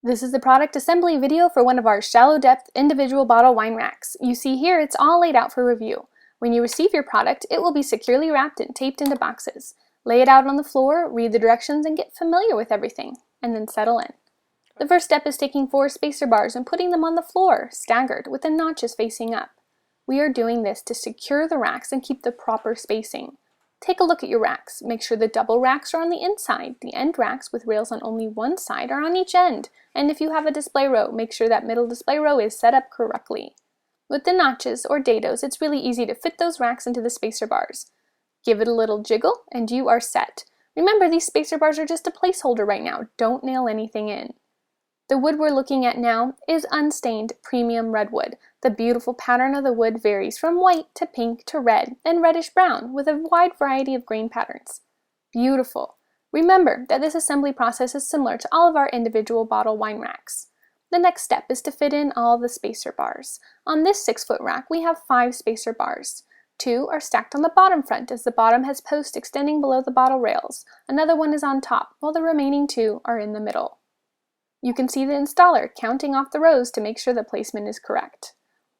This is the product assembly video for one of our shallow depth individual bottle wine racks. You see here it's all laid out for review. When you receive your product, it will be securely wrapped and taped into boxes. Lay it out on the floor, read the directions, and get familiar with everything, and then settle in. The first step is taking 4 spacer bars and putting them on the floor, staggered, with the notches facing up. We are doing this to secure the racks and keep the proper spacing. Take a look at your racks. Make sure the double racks are on the inside. The end racks with rails on only one side are on each end. And if you have a display row, make sure that middle display row is set up correctly. With the notches or dados, it's really easy to fit those racks into the spacer bars. Give it a little jiggle and you are set. Remember, these spacer bars are just a placeholder right now. Don't nail anything in. The wood we're looking at now is unstained premium redwood. The beautiful pattern of the wood varies from white to pink to red and reddish brown with a wide variety of grain patterns. Beautiful. Remember that this assembly process is similar to all of our individual bottle wine racks. The next step is to fit in all the spacer bars. On this 6-foot rack, we have 5 spacer bars. 2 are stacked on the bottom front as the bottom has posts extending below the bottle rails. Another one is on top, while the remaining 2 are in the middle. You can see the installer counting off the rows to make sure the placement is correct.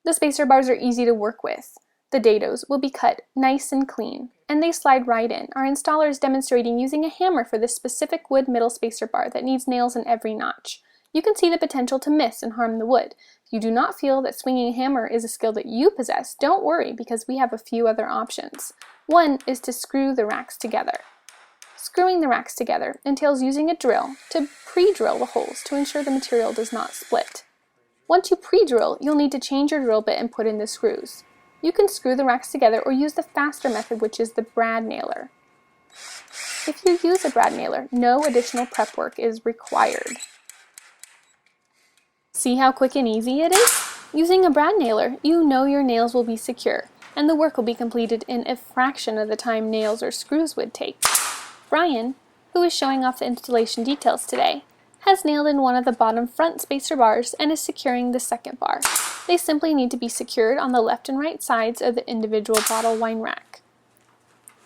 The spacer bars are easy to work with. The dados will be cut nice and clean, and they slide right in. Our installer is demonstrating using a hammer for this specific wood middle spacer bar that needs nails in every notch. You can see the potential to miss and harm the wood. If you do not feel that swinging a hammer is a skill that you possess, don't worry because we have a few other options. One is to screw the racks together. Screwing the racks together entails using a drill to pre-drill the holes to ensure the material does not split. Once you pre-drill, you'll need to change your drill bit and put in the screws. You can screw the racks together or use the faster method, which is the brad nailer. If you use a brad nailer, no additional prep work is required. See how quick and easy it is? Using a brad nailer, you know your nails will be secure, and the work will be completed in a fraction of the time nails or screws would take. Brian, who is showing off the installation details today, has nailed in one of the bottom front spacer bars and is securing the second bar. They simply need to be secured on the left and right sides of the individual bottle wine rack.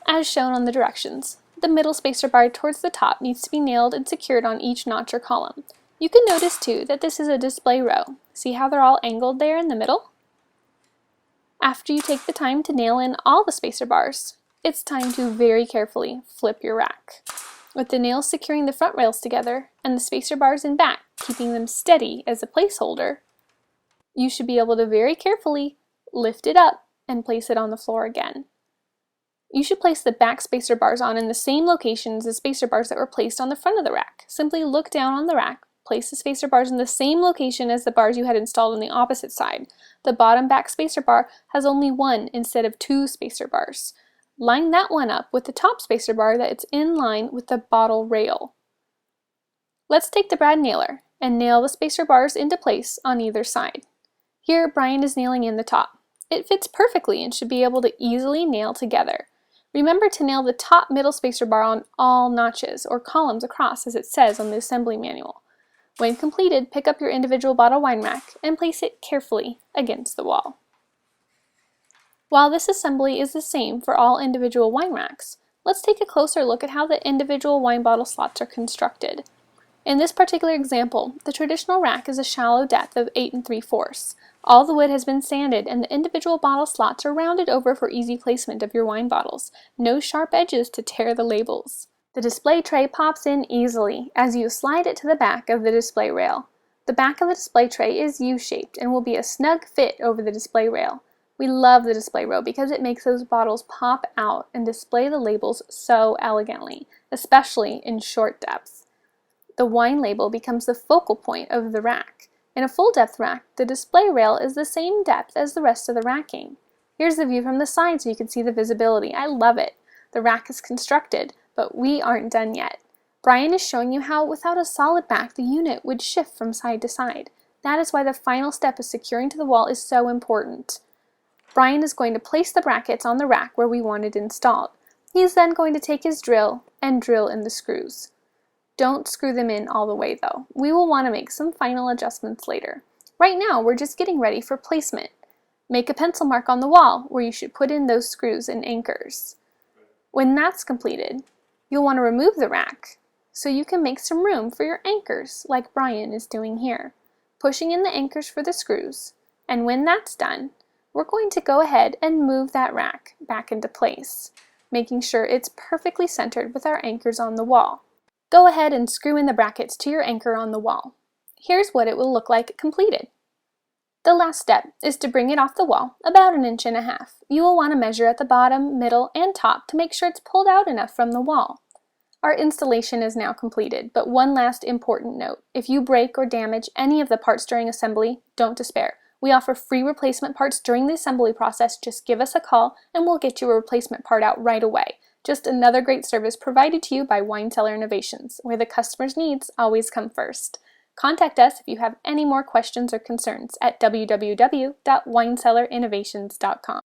As shown on the directions, the middle spacer bar towards the top needs to be nailed and secured on each notch or column. You can notice too that this is a display row. See how they're all angled there in the middle? After you take the time to nail in all the spacer bars, it's time to very carefully flip your rack. With the nails securing the front rails together and the spacer bars in back, keeping them steady as a placeholder, you should be able to very carefully lift it up and place it on the floor again. You should place the back spacer bars on in the same locations as spacer bars that were placed on the front of the rack. Simply look down on the rack, place the spacer bars in the same location as the bars you had installed on the opposite side. The bottom back spacer bar has only 1 instead of 2 spacer bars. Line that one up with the top spacer bar that it's in line with the bottle rail. Let's take the brad nailer and nail the spacer bars into place on either side. Here, Brian is nailing in the top. It fits perfectly and should be able to easily nail together. Remember to nail the top middle spacer bar on all notches or columns across as it says on the assembly manual. When completed, pick up your individual bottle wine rack and place it carefully against the wall. While this assembly is the same for all individual wine racks, let's take a closer look at how the individual wine bottle slots are constructed. In this particular example, the traditional rack is a shallow depth of 8 3/4. All the wood has been sanded and the individual bottle slots are rounded over for easy placement of your wine bottles. No sharp edges to tear the labels. The display tray pops in easily as you slide it to the back of the display rail. The back of the display tray is U-shaped and will be a snug fit over the display rail. We love the display row because it makes those bottles pop out and display the labels so elegantly, especially in short depths. The wine label becomes the focal point of the rack. In a full depth rack, the display rail is the same depth as the rest of the racking. Here's the view from the side so you can see the visibility. I love it. The rack is constructed, but we aren't done yet. Brian is showing you how without a solid back, the unit would shift from side to side. That is why the final step of securing to the wall is so important. Brian is going to place the brackets on the rack where we want it installed. He is then going to take his drill and drill in the screws. Don't screw them in all the way though. We will want to make some final adjustments later. Right now we're just getting ready for placement. Make a pencil mark on the wall where you should put in those screws and anchors. When that's completed, you'll want to remove the rack so you can make some room for your anchors like Brian is doing here, pushing in the anchors for the screws. And when that's done, we're going to go ahead and move that rack back into place, making sure it's perfectly centered with our anchors on the wall. Go ahead and screw in the brackets to your anchor on the wall. Here's what it will look like completed. The last step is to bring it off the wall about 1.5 inches. You will want to measure at the bottom, middle, and top to make sure it's pulled out enough from the wall. Our installation is now completed, but one last important note. If you break or damage any of the parts during assembly, don't despair. We offer free replacement parts during the assembly process. Just give us a call and we'll get you a replacement part out right away. Just another great service provided to you by Wine Cellar Innovations, where the customer's needs always come first. Contact us if you have any more questions or concerns at www.winecellarinnovations.com.